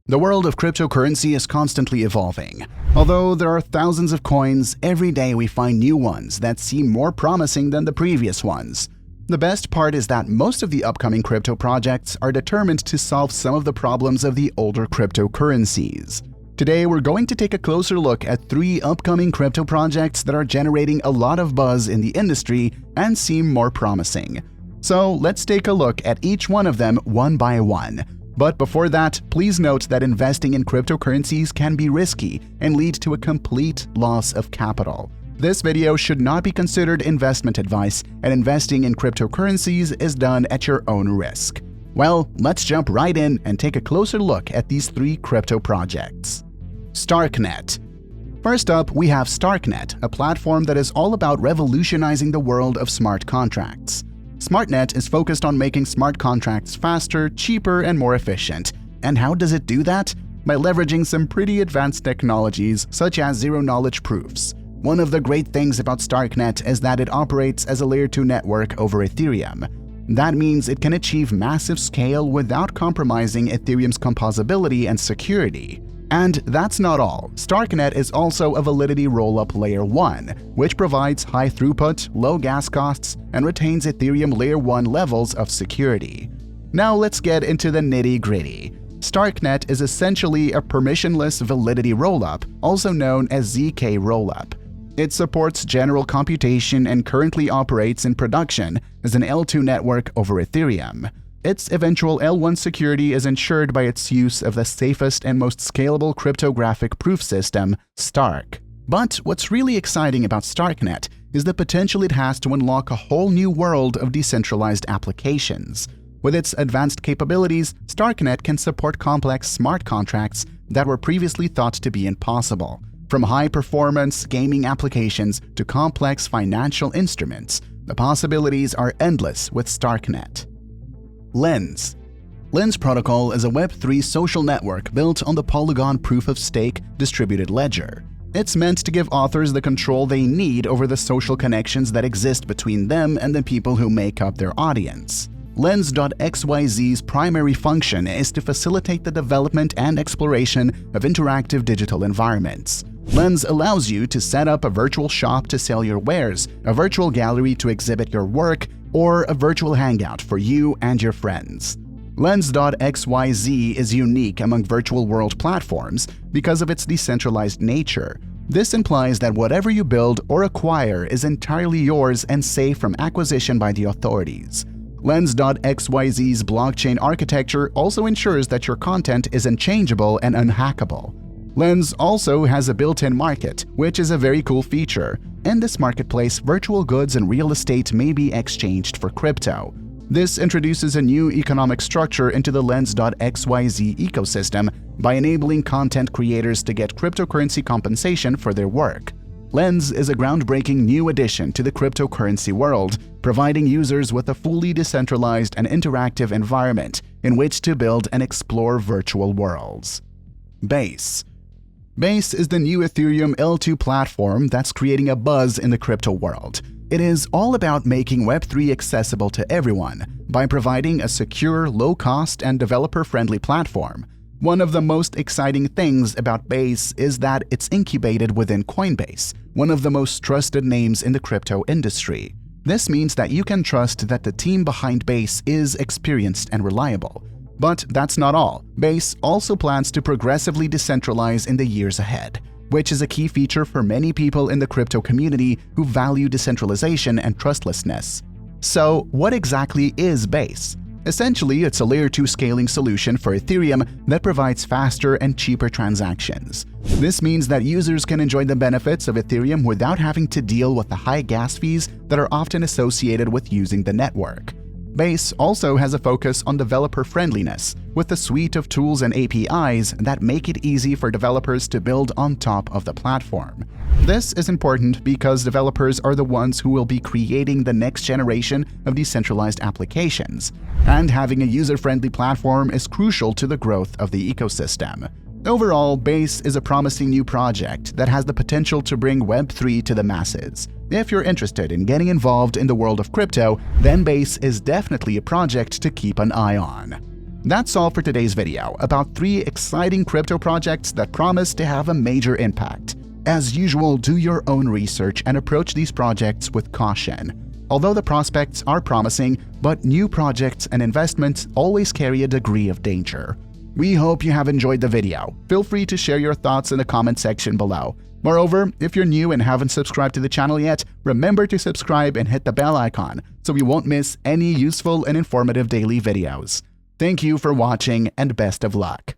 The world of cryptocurrency is constantly evolving. Although there are thousands of coins, every day we find new ones that seem more promising than the previous ones. The best part is that most of the upcoming crypto projects are determined to solve some of the problems of the older cryptocurrencies. Today, we're going to take a closer look at 3 upcoming crypto projects that are generating a lot of buzz in the industry and seem more promising. So let's take a look at each one of them one by one. But before that, please note that investing in cryptocurrencies can be risky and lead to a complete loss of capital. This video should not be considered investment advice, and investing in cryptocurrencies is done at your own risk. Well, let's jump right in and take a closer look at these 3 crypto projects. Starknet. First up, we have Starknet, a platform that is all about revolutionizing the world of smart contracts. SmartNet is focused on making smart contracts faster, cheaper, and more efficient. And how does it do that? By leveraging some pretty advanced technologies such as zero-knowledge proofs. One of the great things about Starknet is that it operates as a Layer 2 network over Ethereum. That means it can achieve massive scale without compromising Ethereum's composability and security. And that's not all. Starknet is also a validity rollup Layer 1, which provides high throughput, low gas costs, and retains Ethereum Layer 1 levels of security. Now let's get into the nitty-gritty. Starknet is essentially a permissionless validity rollup, also known as ZK rollup. It supports general computation and currently operates in production as an L2 network over Ethereum. Its eventual L1 security is ensured by its use of the safest and most scalable cryptographic proof system, Stark. But what's really exciting about Starknet is the potential it has to unlock a whole new world of decentralized applications. With its advanced capabilities, Starknet can support complex smart contracts that were previously thought to be impossible. From high-performance gaming applications to complex financial instruments, the possibilities are endless with Starknet. Lens. Lens protocol is a Web3 social network built on the Polygon proof-of-stake distributed ledger. It's meant to give authors the control they need over the social connections that exist between them and the people who make up their audience. Lens.xyz's primary function is to facilitate the development and exploration of interactive digital environments. Lens allows you to set up a virtual shop to sell your wares, a virtual gallery to exhibit your work, or a virtual hangout for you and your friends. Lens.xyz is unique among virtual world platforms because of its decentralized nature. This implies that whatever you build or acquire is entirely yours and safe from acquisition by the authorities. Lens.xyz's blockchain architecture also ensures that your content is unchangeable and unhackable. Lens also has a built-in market, which is a very cool feature. In this marketplace, virtual goods and real estate may be exchanged for crypto. This introduces a new economic structure into the Lens.xyz ecosystem by enabling content creators to get cryptocurrency compensation for their work. Lens is a groundbreaking new addition to the cryptocurrency world, providing users with a fully decentralized and interactive environment in which to build and explore virtual worlds. Base. Base is the new Ethereum L2 platform that's creating a buzz in the crypto world. It is all about making Web3 accessible to everyone by providing a secure, low-cost, and developer-friendly platform. One of the most exciting things about Base is that it's incubated within Coinbase, one of the most trusted names in the crypto industry. This means that you can trust that the team behind Base is experienced and reliable. But that's not all. Base also plans to progressively decentralize in the years ahead, which is a key feature for many people in the crypto community who value decentralization and trustlessness. So, what exactly is Base? Essentially, it's a Layer 2 scaling solution for Ethereum that provides faster and cheaper transactions. This means that users can enjoy the benefits of Ethereum without having to deal with the high gas fees that are often associated with using the network. Base also has a focus on developer friendliness, with a suite of tools and APIs that make it easy for developers to build on top of the platform. This is important because developers are the ones who will be creating the next generation of decentralized applications, and having a user-friendly platform is crucial to the growth of the ecosystem. Overall, Base is a promising new project that has the potential to bring Web3 to the masses. If you're interested in getting involved in the world of crypto, then Base is definitely a project to keep an eye on. That's all for today's video about 3 exciting crypto projects that promise to have a major impact. As usual, do your own research and approach these projects with caution. Although the prospects are promising, but new projects and investments always carry a degree of danger. We hope you have enjoyed the video. Feel free to share your thoughts in the comment section below. Moreover, if you're new and haven't subscribed to the channel yet, remember to subscribe and hit the bell icon so you won't miss any useful and informative daily videos. Thank you for watching and best of luck.